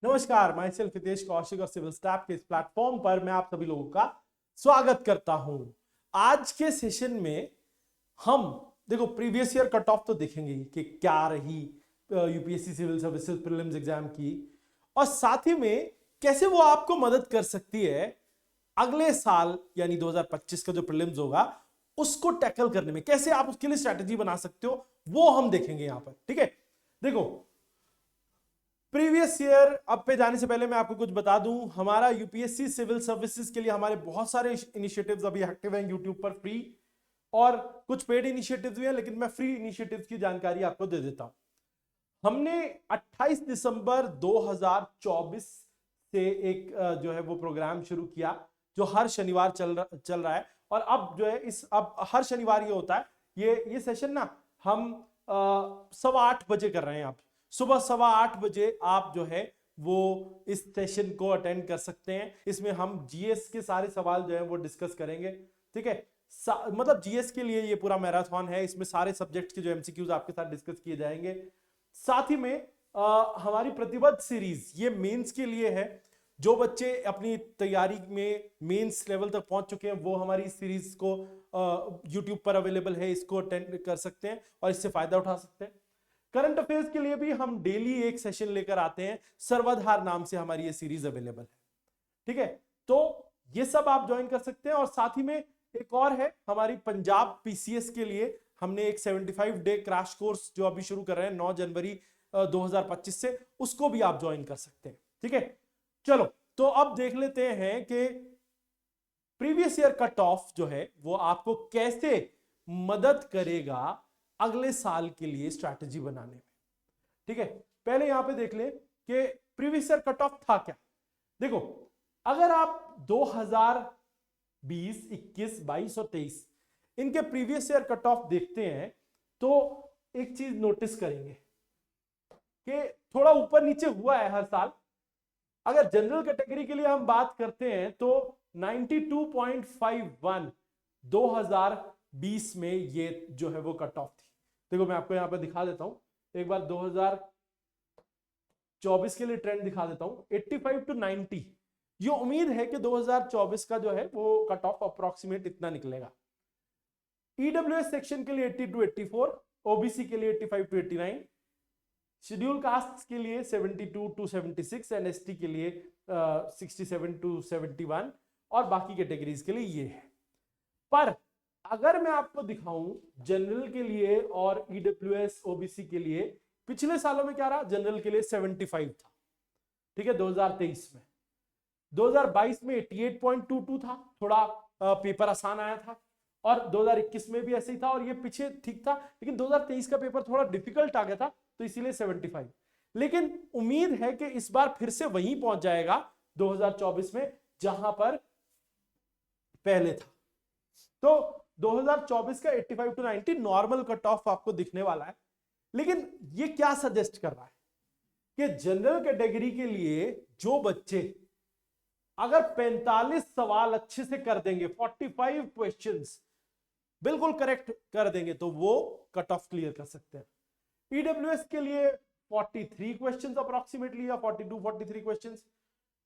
नमस्कार, मैं सेल्फ हितेश कौशिक और सिविल स्टाफ के इस प्लेटफॉर्म पर मैं आप सभी लोगों का स्वागत करता हूं। आज के सेशन में हम देखो प्रीवियस ईयर कट ऑफ तो देखेंगे ही कि क्या रही UPSC civil services prelims exam की, और साथ ही में कैसे वो आपको मदद कर सकती है अगले साल यानी 2025 का जो प्रीलिम्स होगा उसको टैकल करने में, कैसे आप उसके लिए स्ट्रैटेजी बना सकते हो वो हम देखेंगे यहां पर। ठीक है, देखो प्रीवियस ईयर अब पे जाने से पहले मैं आपको कुछ बता दूं, हमारा यूपीएससी सिविल सर्विसेज के लिए हमारे बहुत सारे इनिशिएटिव्स अभी एक्टिव हैं यूट्यूब पर फ्री, और कुछ पेड इनिशिएटिव्स भी हैं, लेकिन मैं फ्री इनिशिएटिव्स की जानकारी आपको दे देता हूं। हमने 28 दिसंबर 2024 से एक जो है वो प्रोग्राम शुरू किया जो हर शनिवार चल रहा है, और अब जो है अब हर शनिवार ये होता है, ये सेशन ना हम 8:15 बजे कर रहे हैं। आप सुबह 8:15 बजे आप जो है वो इस सेशन को अटेंड कर सकते हैं। इसमें हम जीएस के सारे सवाल जो है वो डिस्कस करेंगे। ठीक है, मतलब जीएस के लिए ये पूरा मैराथन है, इसमें सारे सब्जेक्ट्स के जो एमसीक्यूज आपके साथ डिस्कस किए जाएंगे। साथ ही में हमारी प्रतिबद्ध सीरीज ये मेंस के लिए है। जो बच्चे अपनी तैयारी में मेंस लेवल तक पहुंच चुके हैं वो हमारी सीरीज को यूट्यूब पर अवेलेबल है, इसको अटेंड कर सकते हैं और इससे फायदा उठा सकते हैं। करंट अफेयर्स के लिए भी हम डेली एक सेशन लेकर आते हैं, सर्वाधार नाम से हमारी ये सीरीज अवेलेबल है। ठीक है, तो ये सब आप ज्वाइन कर सकते हैं। और साथ ही में एक और है हमारी पंजाब पीसीएस के लिए, हमने एक 75 डे क्रैश कोर्स जो अभी शुरू कर रहे हैं 9 जनवरी 2025 से, उसको भी आप ज्वाइन कर सकते हैं। ठीक है, चलो तो अब देख लेते हैं कि प्रीवियस ईयर कट ऑफ जो है वो आपको कैसे मदद करेगा अगले साल के लिए स्ट्रैटेजी बनाने में। ठीक है, पहले यहां पे देख ले कि प्रीवियस ईयर कट ऑफ था क्या। देखो, अगर आप 2020, 21, 22 और 23 इनके प्रीवियस ईयर कट ऑफ देखते हैं तो एक चीज नोटिस करेंगे कि थोड़ा ऊपर नीचे हुआ है हर साल। अगर जनरल कैटेगरी के लिए हम बात करते हैं तो 92.51 2020 में ये जो है वो कट ऑफ थी। देखो मैं आपको यहां पर दिखा देता हूं एक बार, 2024 के लिए ट्रेंड दिखा देता हूं, 85 to 90। ये उम्मीद है कि 2024 का जो है वो कट ऑफ अप्रोक्सीमेट इतना निकलेगा। ईडब्ल्यूएस सेक्शन के लिए 80 to 84, ओबीसी के लिए 85 to 89, शेड्यूल कास्ट के लिए 72 to 76 एंड एसटी के लिए 67 to 71, और बाकी कैटेगरीज के लिए ये है। पर अगर मैं आपको दिखाऊं जनरल के लिए और ईडब्ल्यूएस ओबीसी के लिए, पिछले सालों में क्या रहा, जनरल के लिए 75 था। ठीक है, 2023 में, 2022 में 88.22 था, थोड़ा पेपर आसान आया था, और 2021 में भी ऐसे ही था, और ये पीछे ठीक था, लेकिन 2023 का पेपर थोड़ा डिफिकल्ट आ गया था तो इसीलिए 75। लेकिन उम्मीद है कि इस बार फिर से वहीं पहुंच जाएगा 2024 में जहां पर पहले था। तो 2024 का 85 to 90 नॉर्मल कट ऑफ आपको दिखने वाला है। लेकिन ये क्या सजेस्ट कर रहा है कि जनरल कैटेगरी के लिए जो बच्चे अगर 45 सवाल अच्छे से कर देंगे, 45 क्वेश्चंस बिल्कुल करेक्ट कर देंगे, तो वो कट ऑफ क्लियर कर सकते हैं। ईडब्ल्यूएस के लिए 43 क्वेश्चंस अप्रोक्सीमेटली, या 42 43 क्वेश्चंस,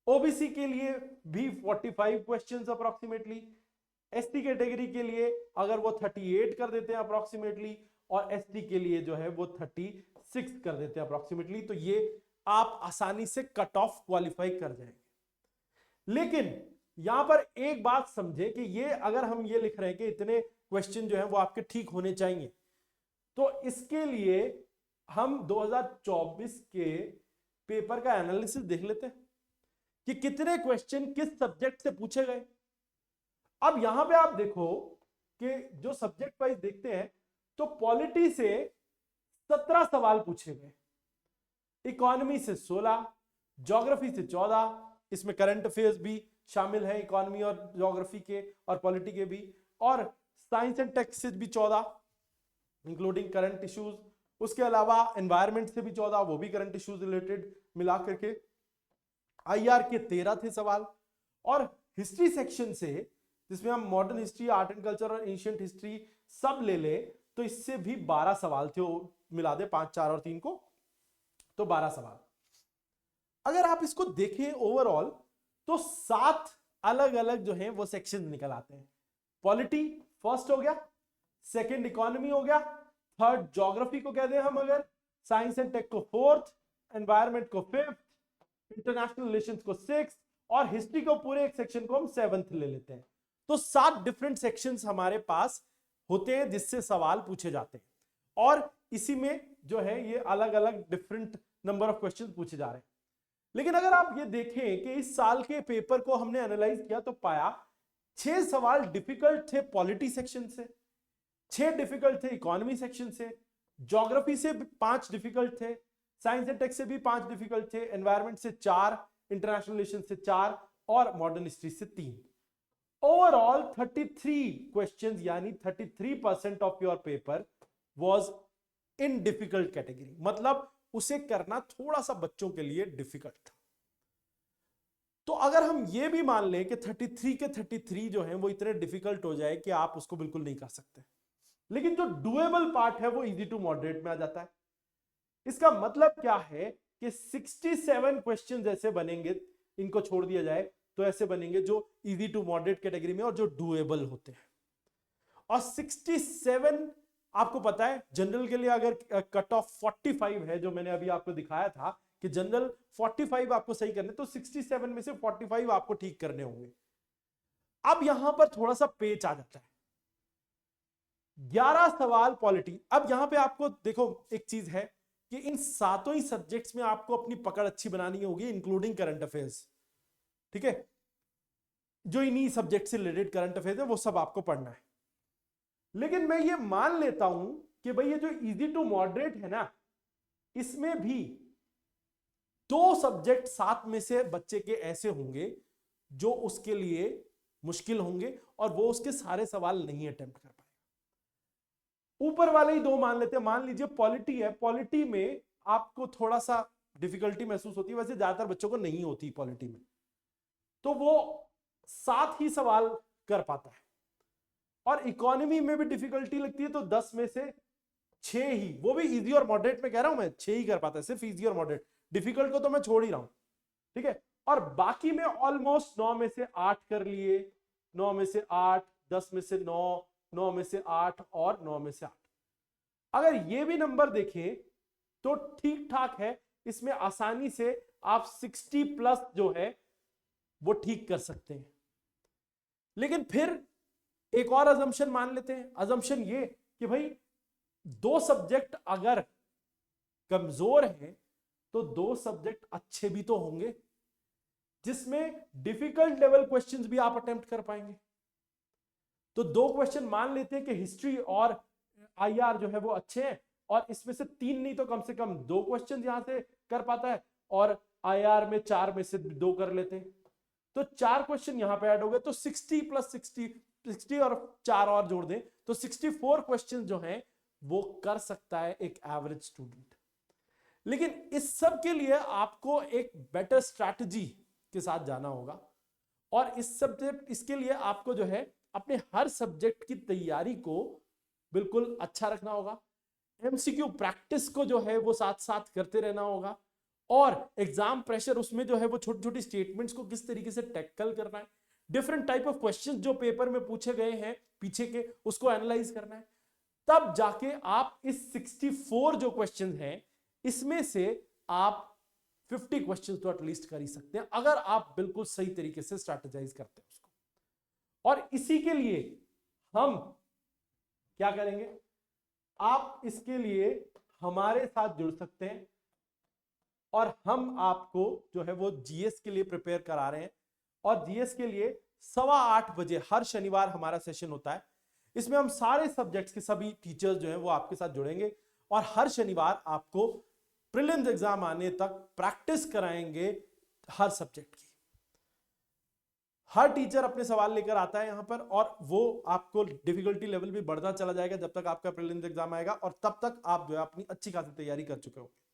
ओबीसी के लिए भी 45 क्वेश्चंस अप्रोक्सीमेटली, एसटी कैटेगरी के लिए अगर वो 38 कर देते हैं अप्रोक्सीमेटली, और एसटी के लिए जो है वो 36 कर देते हैं अप्रोक्सीमेटली, तो ये आप आसानी से कट ऑफ क्वालिफाई कर जाएंगे। लेकिन यहां पर एक बात समझे कि ये अगर हम ये लिख रहे हैं कि इतने क्वेश्चन जो है वो आपके ठीक होने चाहिए, तो इसके लिए हम 2024 के पेपर का एनालिसिस देख लेते हैं कि कितने क्वेश्चन किस सब्जेक्ट से पूछे गए। अब यहां पे आप देखो कि जो सब्जेक्ट वाइज देखते हैं तो पॉलिटी से 17 सवाल पूछे गए, इकोनॉमी से 16, ज्योग्राफी से 14, इसमें करंट अफेयर्स भी शामिल है इकोनॉमी और ज्योग्राफी के और पॉलिटी के भी, और साइंस एंड टेक्स से भी 14 इंक्लूडिंग करंट इश्यूज, उसके अलावा एनवायरमेंट से भी 14, वो भी करंट इश्यूज रिलेटेड मिला करके, आईआर के 13 थे सवाल, और हिस्ट्री सेक्शन से जिसमें हम modern history, art and culture और एंशिएंट हिस्ट्री सब ले ले तो इससे भी 12 सवाल थे, मिला दे 5, 4 और 3 को, तो 12 सवाल। अगर आप इसको देखें ओवरऑल तो 7 अलग अलग जो है वो सेक्शन निकल आते हैं। पॉलिटी फर्स्ट हो गया, सेकंड इकोनॉमी हो गया, थर्ड ज्योग्राफी को कहते हैं हम अगर, साइंस एंड टेक को फोर्थ, एनवायरमेंट को फिफ्थ, इंटरनेशनल रिलेशंस को सिक्स्थ, और हिस्ट्री को पूरे एक सेक्शन को हम सेवंथ ले लेते हैं। तो 7 डिफरेंट सेक्शंस हमारे पास होते हैं जिससे सवाल पूछे जाते हैं, और इसी में जो है ये अलग अलग डिफरेंट नंबर ऑफ क्वेश्चंस पूछे जा रहे हैं। लेकिन अगर आप ये देखें कि इस साल के पेपर को हमने एनालाइज किया तो पाया 6 सवाल डिफिकल्ट थे पॉलिटी सेक्शन से, 6 डिफिकल्ट थे इकोनॉमी सेक्शन से, ज्योग्राफी से 5 डिफिकल्ट थे, साइंस एंड टेक से भी 5 डिफिकल्ट थे, एनवायरमेंट से 4, इंटरनेशनल रिलेशन से 4 और मॉडर्न हिस्ट्री से 3। ओवरऑल 33 क्वेश्चंस यानी 33% of your paper was in difficult category, मतलब उसे करना थोड़ा सा बच्चों के लिए डिफिकल्ट था। तो अगर हम ये भी मान लें कि 33 के 33 जो हैं वो इतने डिफिकल्ट हो जाए कि आप उसको बिल्कुल नहीं कर सकते, लेकिन जो डुएबल पार्ट है वो इजी टू मॉडरेट में आ जाता है। इसका मतलब क्या है कि 67 क्वेश्चन ऐसे बनेंगे, इनको छोड़ दिया जाए तो ऐसे बनेंगे जो इजी टू मॉडरेट कैटेगरी में और जो डुएबल होते हैं। और 67 आपको पता है जनरल के लिए अगर कट ऑफ 45 है, जो मैंने अभी आपको दिखाया था कि जनरल 45 आपको सही करने, तो 67 में से 45 आपको ठीक करने होंगे। अब यहां पर थोड़ा सा पेच आ जाता है, 11 सवाल पॉलिटी। अब यहां पे आपको देखो एक चीज है कि इन सातों ही सब्जेक्ट्स में आपको अपनी पकड़ अच्छी बनानी होगी, इंक्लूडिंग करंट अफेयर्स, ठीक है। जो इन्हीं सब्जेक्ट से रिलेटेड करंट अफेयर्स है वो सब आपको पढ़ना है। लेकिन मैं ये मान लेता हूं कि भाई ये जो इजी टू मॉडरेट है ना, इसमें भी 2 सब्जेक्ट 7 में से बच्चे के ऐसे होंगे जो उसके लिए मुश्किल होंगे और वो उसके सारे सवाल नहीं अटेम्प्ट कर पाएगा। ऊपर वाले ही 2 मान लेते हैं। मान लीजिए पॉलिटी है, पॉलिटी में आपको थोड़ा सा डिफिकल्टी महसूस होती है, वैसे ज्यादातर बच्चों को नहीं होती पॉलिटी में, तो वो 7 ही सवाल कर पाता है। और इकोनॉमी में भी डिफिकल्टी लगती है तो 10 में से 6 ही, वो भी इजी और मॉडरेट में कह रहा हूं मैं, 6 ही कर पाता है, सिर्फ इजी और मॉडरेट, डिफिकल्ट को तो मैं छोड़ ही रहा हूं, ठीक है। और बाकी में ऑलमोस्ट 9 में से 8 कर लिए, 9 में से 8, 10 में से 9, 9 में से 8 और 9 में से 8। अगर ये भी नंबर देखें तो ठीक ठाक है, इसमें आसानी से आप 60 प्लस जो है वो ठीक कर सकते हैं। लेकिन फिर एक और अजम्पशन मान लेते हैं, अजम्पशन ये कि भाई 2 सब्जेक्ट अगर कमजोर हैं तो 2 सब्जेक्ट अच्छे भी तो होंगे जिसमें डिफिकल्ट लेवल क्वेश्चंस भी आप अटेम्प्ट कर पाएंगे। तो 2 क्वेश्चन मान लेते हैं कि हिस्ट्री और आईआर जो है वो अच्छे हैं, और इसमें से 3 नहीं तो कम से कम 2 क्वेश्चन यहां से कर पाता है, और आईआर में 4 में से 2 कर लेते हैं, तो 4 क्वेश्चन यहां पे ऐड हो गए। तो 60 प्लस 60 और 4 और जोड़ दें तो 64 क्वेश्चन जो हैं वो कर सकता है एक एवरेज स्टूडेंट। लेकिन इस सब के लिए आपको एक बेटर स्ट्रैटेजी के साथ जाना होगा, और इसके लिए आपको जो है अपने हर सब्जेक्ट की तैयारी को बिल्कुल अच्छा रखना होगा, एमसीक्यू प्रैक्टिस को जो है वो साथ साथ करते रहना होगा, और एग्जाम प्रेशर उसमें जो है वो छोटी छोटी स्टेटमेंट्स को किस तरीके से टैकल करना है, डिफरेंट टाइप ऑफ क्वेश्चंस जो पेपर में पूछे गए हैं पीछे के उसको एनालाइज करना है। तब जाके आप इस 64 जो क्वेश्चन हैं इसमें से आप 50 क्वेश्चंस तो एटलीस्ट कर ही सकते हैं, अगर आप बिल्कुल सही तरीके से स्ट्रैटेजाइज करते हैं उसको। और इसी के लिए हम क्या करेंगे, आप इसके लिए हमारे साथ जुड़ सकते हैं, और हम आपको जो है वो जीएस के लिए प्रिपेयर करा रहे हैं। और जीएस के लिए 8:15 बजे हर शनिवार हमारा सेशन होता है। इसमें हम सारे सब्जेक्ट्स के सभी टीचर्स जो हैं वो आपके साथ जुड़ेंगे, और हर शनिवार आपको प्रीलिम्स एग्जाम आने तक प्रैक्टिस कराएंगे हर सब्जेक्ट की। हर टीचर अपने सवाल लेकर आता है यहां पर, और वो आपको डिफिकल्टी लेवल भी बढ़ता चला जाएगा जब तक आपका प्रीलिम्स एग्जाम आएगा, और तब तक आप जो है अपनी अच्छी खासी तैयारी कर चुके होंगे।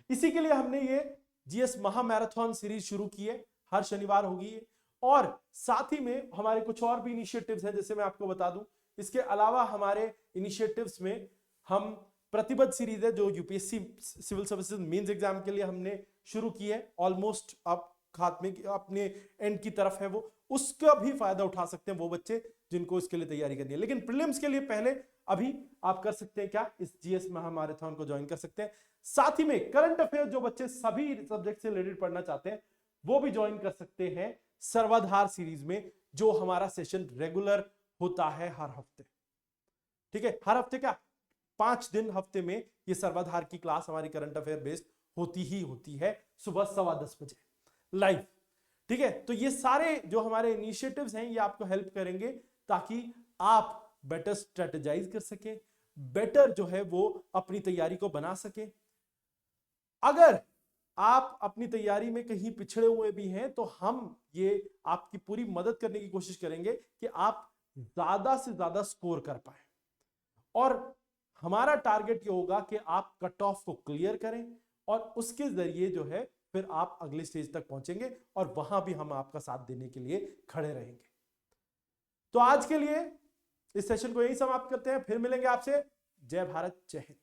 इसी के लिए हमने ये जीएस महा मैराथन सीरीज शुरू की है, हर शनिवार होगी। और साथ ही में हमारे कुछ और भी इनिशिएटिव्स हैं, जैसे मैं आपको बता दूं, इसके अलावा हमारे इनिशिएटिव्स में हम प्रतिबद्ध सीरीज है जो UPSC civil services mains exam के लिए हमने शुरू की है, ऑलमोस्ट अब खात्मे की अपने एंड की तरफ है वो, उसका भी फायदा उठा सकते हैं वो बच्चे जिनको इसके लिए तैयारी करनी है। लेकिन प्रीलिम्स के लिए पहले अभी आप कर सकते हैं क्या, इस जीएस महामाराथन को ज्वाइन कर सकते हैं। साथ ही में करंट अफेयर जो बच्चे सभी सब्जेक्ट से रिलेटेड पढ़ना चाहते हैं वो भी ज्वाइन कर सकते हैं सर्वाधार सीरीज में, जो हमारा सेशन रेगुलर होता है हर हफ्ते। ठीक है, हर हफ्ते क्या 5 दिन हफ्ते में ये सर्वाधार की क्लास हमारी करंट अफेयर बेस्ड होती ही होती है, सुबह 10:15 बजे लाइव। ठीक है, तो ये सारे जो हमारे इनिशिएटिव्स हैं ये आपको हेल्प करेंगे ताकि आप बेटर स्ट्रेटेजाइज कर सके, बेटर जो है वो अपनी तैयारी को बना सके। अगर आप अपनी तैयारी में कहीं पिछड़े हुए भी हैं तो हम ये आपकी पूरी मदद करने की कोशिश करेंगे कि आप ज्यादा से ज्यादा स्कोर कर पाए, और हमारा टारगेट ये होगा कि आप कट ऑफ को क्लियर करें और उसके जरिए जो है फिर आप अगले स्टेज तक पहुंचेंगे और वहां भी हम आपका साथ देने के लिए खड़े रहेंगे। तो आज के लिए इस सेशन को यही समाप्त करते हैं, फिर मिलेंगे आपसे। जय भारत, जय हिंद।